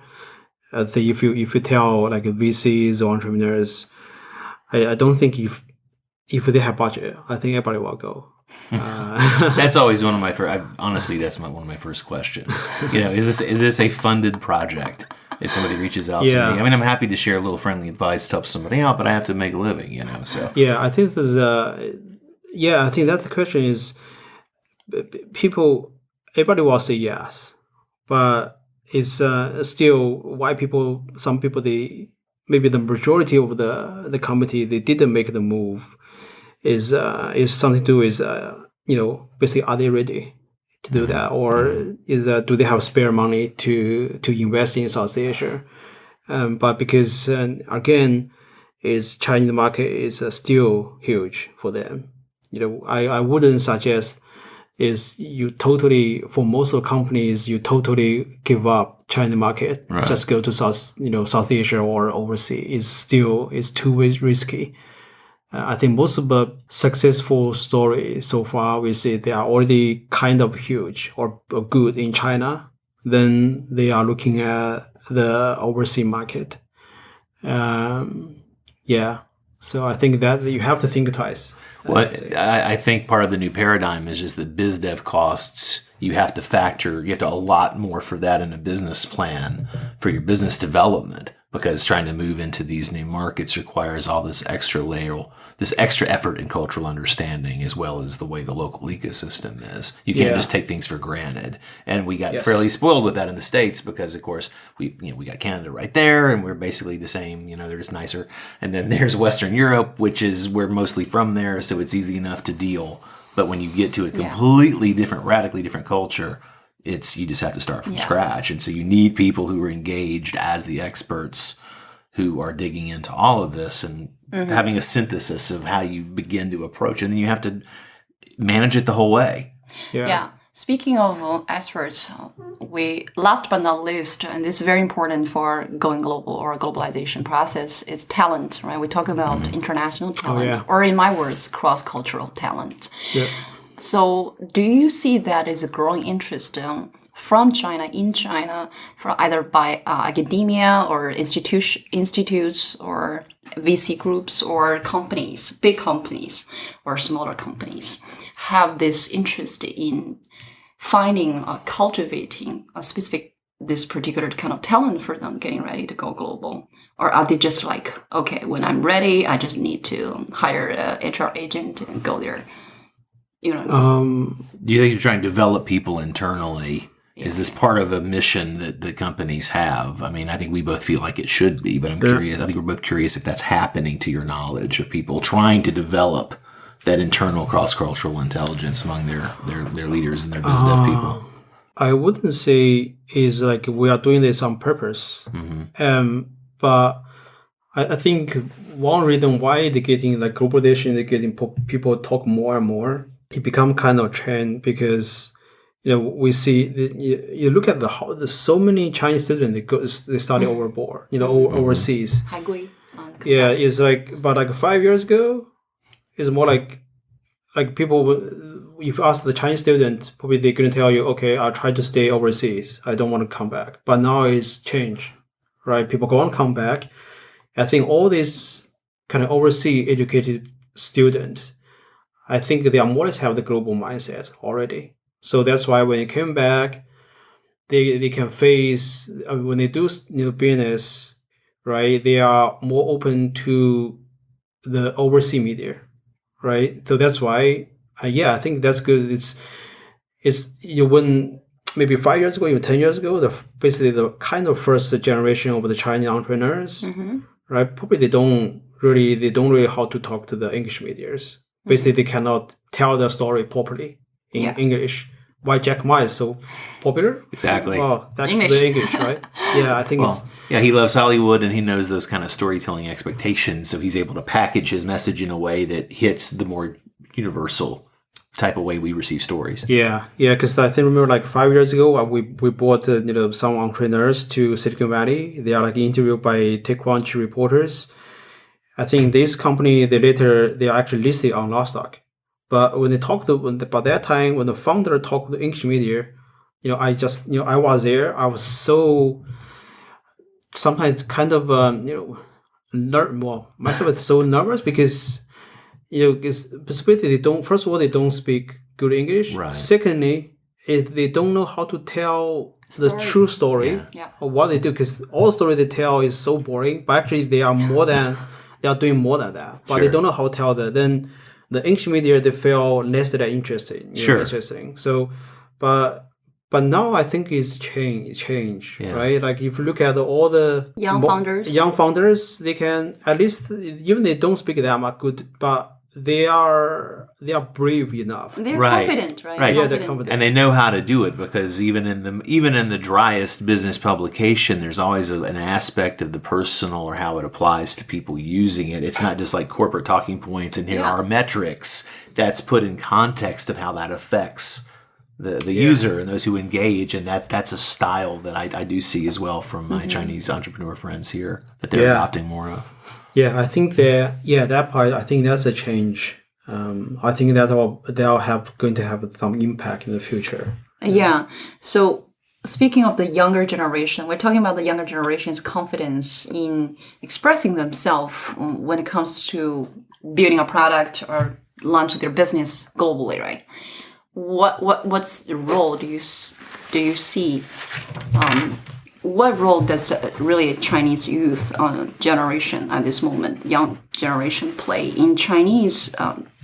I think if you tell like VCs or entrepreneurs, I don't think if they have budget, I think everybody will go. That's always one of my first. Honestly, that's one of my first questions. Is this a funded project? If somebody reaches out to me, I mean, I'm happy to share a little friendly advice to help somebody out, but I have to make a living. So I think there's I think that's the question is everybody will say yes, but it's still why some people maybe the majority of the committee, they didn't make the move is something to do with, basically, are they ready to do that? Or do they have spare money to invest in South Asia? But because, again, Chinese market is still huge for them. I wouldn't suggest for most of the companies, you totally give up China market, right. Just go to South Asia or overseas. It's too risky. I think most of the successful stories so far, we see they are already kind of huge or good in China. Then they are looking at the overseas market. So I think that you have to think twice. Well, I think part of the new paradigm is just that biz dev costs, you have to allot more for that in a business plan for your business development, because trying to move into these new markets requires all this extra layer, this extra effort and cultural understanding, as well as the way the local ecosystem is. You can't just take things for granted. And we got fairly spoiled with that in the States because, of course, we got Canada right there, and we're basically the same. They're just nicer. And then there's Western Europe, which is we're mostly from there, so it's easy enough to deal. But when you get to a completely different, radically different culture, you just have to start from scratch. And so you need people who are engaged as the experts who are digging into all of this and having a synthesis of how you begin to approach it. And then you have to manage it the whole way. Yeah. Speaking of experts, last but not least, and this is very important for going global or globalization process, is talent, right? We talk about international talent, or in my words, cross-cultural talent. Yeah. So do you see that as a growing interest from China, in China, for either by academia or institutes or VC groups or companies, big companies or smaller companies, have this interest in finding, cultivating this particular kind of talent for them getting ready to go global? Or are they just like, okay, when I'm ready, I just need to hire a HR agent and go there? You know what I mean? Do you think you're trying to develop people internally? Is this part of a mission that the companies have? I mean, I think we both feel like it should be, but I'm curious. I think we're both curious if that's happening to your knowledge of people trying to develop that internal cross-cultural intelligence among their leaders and their biz dev people. I wouldn't say is like we are doing this on purpose. But I think one reason why they're getting like globalization, they're getting people talk more and more. It become kind of trend because we see you look at there's so many Chinese students they study overboard, overseas. Yeah, it's like, but like 5 years ago, it's more like people. If you ask the Chinese student, probably they're going to tell you, okay, I'll try to stay overseas. I don't want to come back. But now it's changed, right? People want to come back. I think all these kind of overseas educated students, I think they are more or less have the global mindset already. So that's why when they came back, they can face, when they do business, right, they are more open to the overseas media, right? So that's why, I think that's good. It's when maybe 5 years ago, even 10 years ago, basically the kind of first generation of the Chinese entrepreneurs, right? Probably they don't really how to talk to the English medias. Basically, they cannot tell their story properly in English. Why Jack Ma is so popular? Exactly. Well, that's the English, right? Yeah, I think he loves Hollywood and he knows those kind of storytelling expectations. So he's able to package his message in a way that hits the more universal type of way we receive stories. Yeah, because I think remember like 5 years ago, we brought some entrepreneurs to Silicon Valley. They are like interviewed by TechCrunch reporters. I think this company they are actually listed on Nasdaq. But when they talked by that time, when the founder talked to the English media, I was there. I was so sometimes kind of myself is so nervous because specifically first of all they don't speak good English. Right. Secondly, they don't know how to tell the true story of what they do, because all the story they tell is so boring. But actually, they are doing more than that. But they don't know how to tell that. Then the English media, they feel less than interesting. Interesting. So, but now I think it's change, right? Like if you look at all the young founders, they can at least, even they don't speak that much good, but they are brave enough. They're confident, right? Right. Yeah, they're confident, and they know how to do it, because even in the driest business publication, there's always an aspect of the personal or how it applies to people using it. It's not just like corporate talking points and here are metrics. That's put in context of how that affects the user and those who engage, and that's a style that I do see as well from my Chinese entrepreneur friends here that they're adopting more of. Yeah, I think that part, I think that's a change. I think that they'll going to have some impact in the future. Yeah. So speaking of the younger generation, we're talking about the younger generation's confidence in expressing themselves when it comes to building a product or launch their business globally, right? What's the role do you see? What role does really Chinese youth generation at this moment, young generation, play in Chinese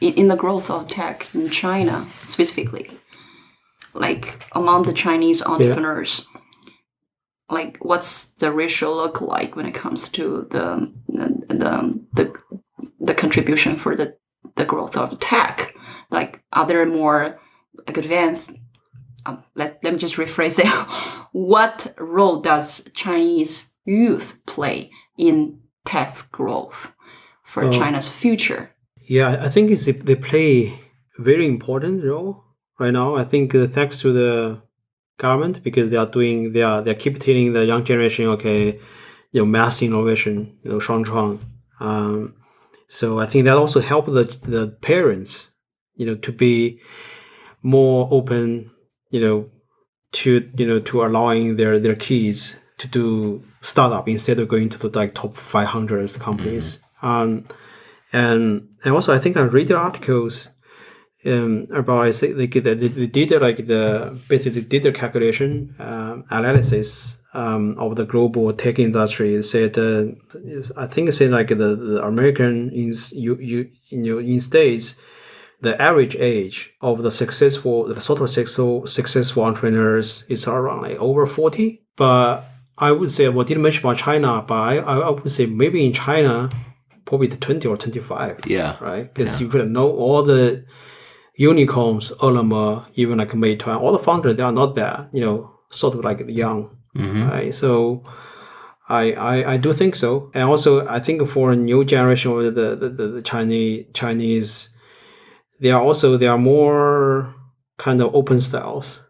in the growth of tech in China specifically? Like among the Chinese entrepreneurs, like what's the ratio look like when it comes to the contribution for the growth of tech? Like are there more like advanced? Let me just rephrase it. What role does Chinese youth play in tech growth for China's future? Yeah, I think they play a very important role right now. I think thanks to the government, because they keep telling the young generation, okay, mass innovation, 双创. So I think that also helped the parents, to be more open, to allowing their kids to do startup instead of going to the like top 500 companies. And also I think I read the articles about, I think they did basically did the calculation analysis of the global tech industry. It said I think it said like the American in States, the average age of the sort of successful entrepreneurs is around like over 40. But I would say, well, didn't mention about China, but I would say maybe in China, probably the 20 or 25. Yeah. Right? Because you could know all the unicorns, Ele.me, even like Meituan, all the founders, they are not that, sort of like young. Right? So I do think so. And also I think for a new generation of the Chinese, they are more kind of open styles,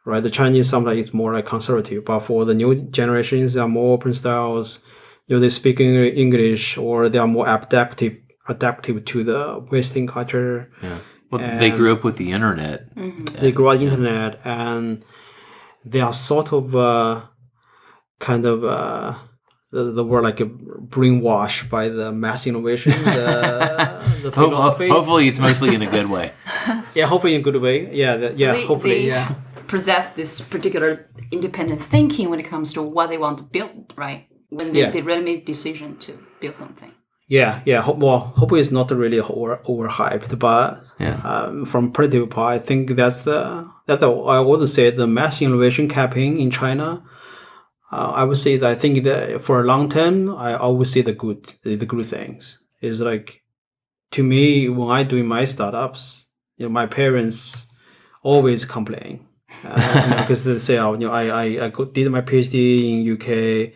right? The Chinese sometimes is more like conservative, but for the new generations, they are more open styles. They speak English, or they are more adaptive to the Western culture. Yeah. Well, they grew up with the internet. They grew up with the internet, and they are sort of the word like brainwashed by the mass innovation, the philosophies. Hopefully it's mostly in a good way. Yeah, hopefully in a good way. Hopefully. They possess this particular independent thinking when it comes to what they want to build, right? When they really make a decision to build something. Yeah. Hopefully it's not really overhyped, but from political part, I think I would say the mass innovation campaign in China. I would say that I think that for a long term, I always see the good things. Is like, to me, when I do my startups, my parents always complain because they say, I did my PhD in UK.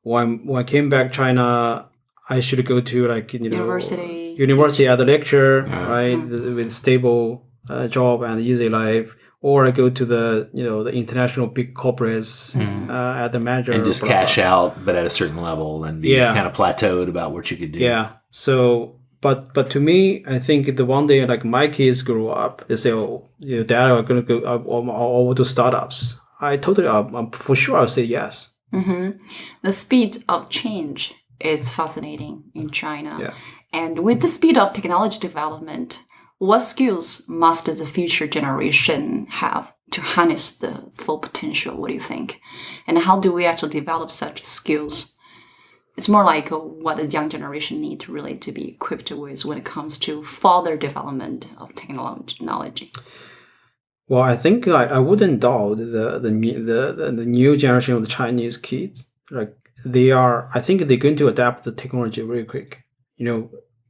When I came back China, I should go to university as a lecturer, right, with stable job and easy life. Or I go to the international big corporates at the manager, and just cash out, but at a certain level, and be kind of plateaued about what you could do. Yeah. So, but to me, I think the one day like my kids grow up, they say, "Oh, Dad, I'm gonna go over to startups." I totally, for sure, I'll say yes. The speed of change is fascinating in China, Yeah. And with the speed of technology development, what skills must the future generation have to harness the full potential? What do you think? And how do we actually develop such skills? It's more like what the young generation need really to be equipped with when it comes to further development of technology. Well, I think I wouldn't doubt the new generation of the Chinese kids. Like I think they're going to adapt the technology very quick.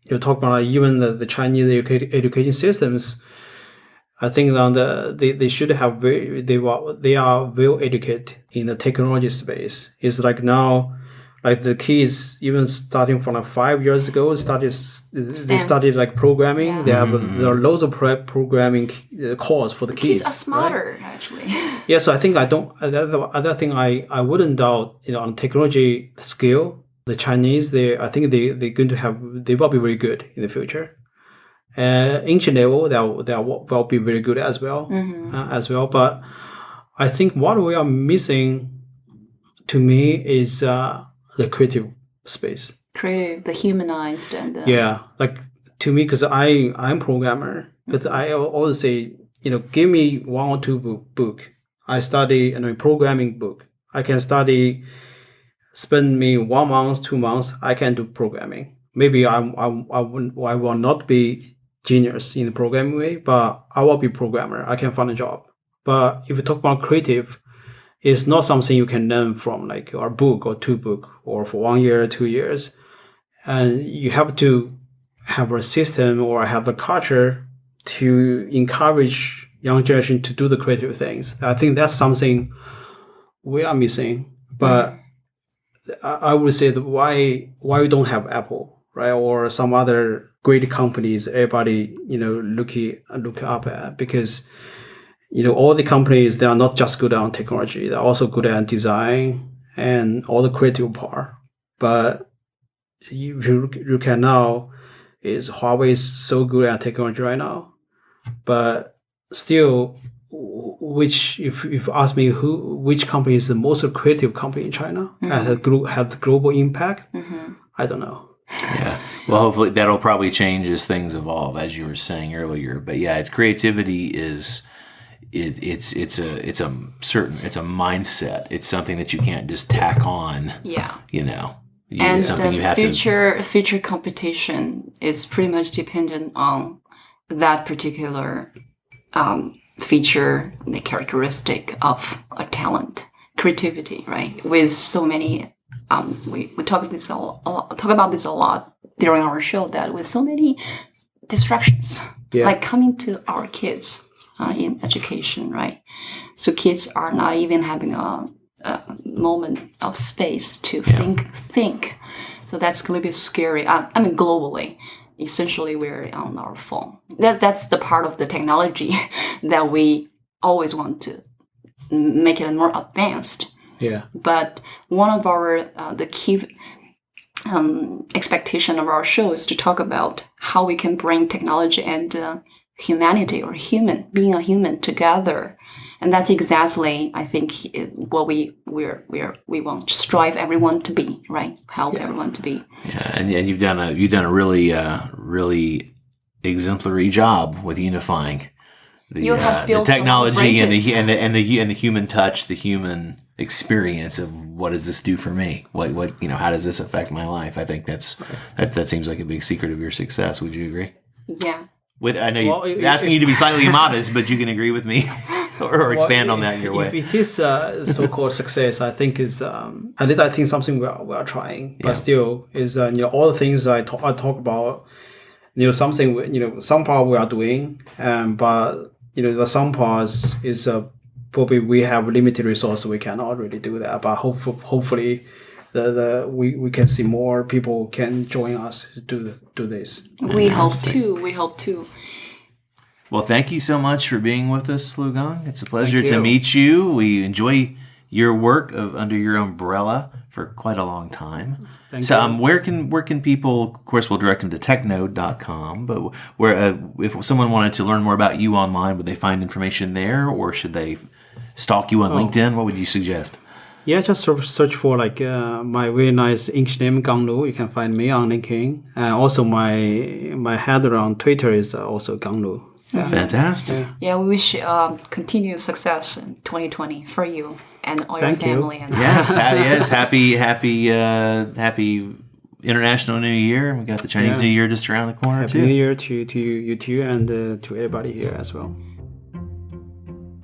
You talk about even the Chinese education systems. I think they should have they are well educated in the technology space. It's like now, like the kids even starting from like 5 years ago they started like programming. Yeah. There are loads of programming course for the kids. Kids are smarter, right? Actually. Yeah, so I think other thing I wouldn't doubt on technology skill. The Chinese, I think they will be very good in the future. Engineering level, they will be very good as well. But I think what we are missing, to me, is the creative space. Creative, the humanized, and Yeah, like to me, because I'm programmer, but I always say, give me 1 or 2 book. I study programming book. I can spend me 1 month, 2 months. I can do programming. Maybe I will not be genius in the programming way, but I will be programmer. I can find a job. But if you talk about creative, it's not something you can learn from like a book or 2 book or for 1 year, 2 years. And you have to have a system or have a culture to encourage young generation to do the creative things. I think that's something we are missing. But I would say that why we don't have Apple, right, or some other great companies everybody look up at, because all the companies, they are not just good on technology, they're also good at design and all the creative part. But you look at now, is Huawei is so good at technology right now, but still, if you ask me which company is the most creative company in China, have the global impact, I don't know. Yeah. Well, hopefully that'll probably change as things evolve, as you were saying earlier. But yeah, it's creativity is it's a mindset. It's something that you can't just tack on. Yeah. And something the future competition is pretty much dependent on that particular feature, the characteristic of a talent, creativity, right? With so many, we talk about this a lot during our show, that with so many distractions, like coming to our kids in education, right? So kids are not even having a moment of space to think. So that's going to be scary. Globally, essentially we're on our phone. That's the part of the technology that we always want to make it more advanced. Yeah. But one of our the key expectation of our show is to talk about how we can bring technology and humanity, or being a human, together. And that's exactly, I think, what we want to strive everyone to be, right? Help everyone to be. Yeah, and you've done a really exemplary job with unifying the technology and the human touch, the human experience of what does this do for me? What how does this affect my life? I think that seems like a big secret of your success. Would you agree? Yeah. I know you're asking you to be slightly modest, but you can agree with me or expand on that in your way. If it is so-called success, I think is I think something we are trying, but still is all the things I talk about. Something some part we are doing, but the some parts is probably we have limited resources, we cannot really do that. But hopefully, we can see more people can join us to do this. We hope too. Well, thank you so much for being with us, Lu Gang. It's a pleasure to meet you. We enjoy your work under your umbrella for quite a long time. Thank you. Where can people? Of course, we'll direct them to TechNode.com. But if someone wanted to learn more about you online, would they find information there, or should they stalk you on LinkedIn? What would you suggest? Yeah, just search for my very nice English name, Gang Lu. You can find me on LinkedIn, and also my handle on Twitter is also Gang Lu. Yeah. Fantastic. Yeah, we wish continued success in 2020 for you and all your family. And yes, happy International New Year. We got the Chinese New Year just around the corner. Happy New Year to you too, and to everybody here as well.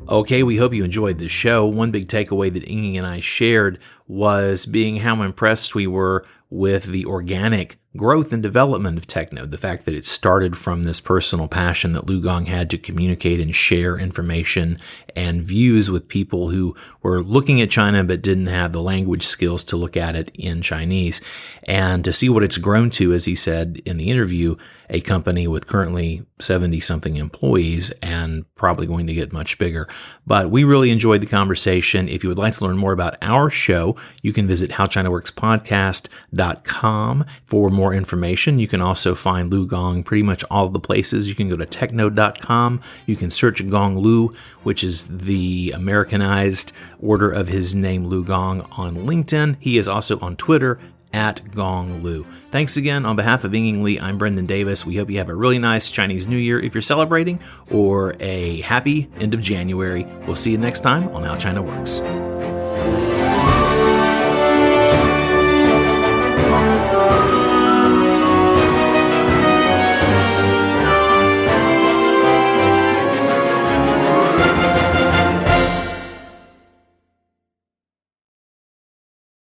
Okay, we hope you enjoyed the show. One big takeaway that Ying and I shared was being how impressed we were with the organic growth and development of TechNode, the fact that it started from this personal passion that Lu Gang had to communicate and share information and views with people who were looking at China but didn't have the language skills to look at it in Chinese. And to see what it's grown to, as he said in the interview, a company with currently 70-something employees and probably going to get much bigger. But we really enjoyed the conversation. If you would like to learn more about our show, you can visit HowChinaWorksPodcast.com for more more information. You can also find Lu Gong pretty much all of the places. You can go to TechNode.com. You can search Gong Lu, which is the Americanized order of his name, Lu Gong, on LinkedIn. He is also on Twitter at Gong Lu. Thanks again. On behalf of Yinging Li, I'm Brendan Davis. We hope you have a really nice Chinese New Year if you're celebrating, or a happy end of January. We'll see you next time on How China Works.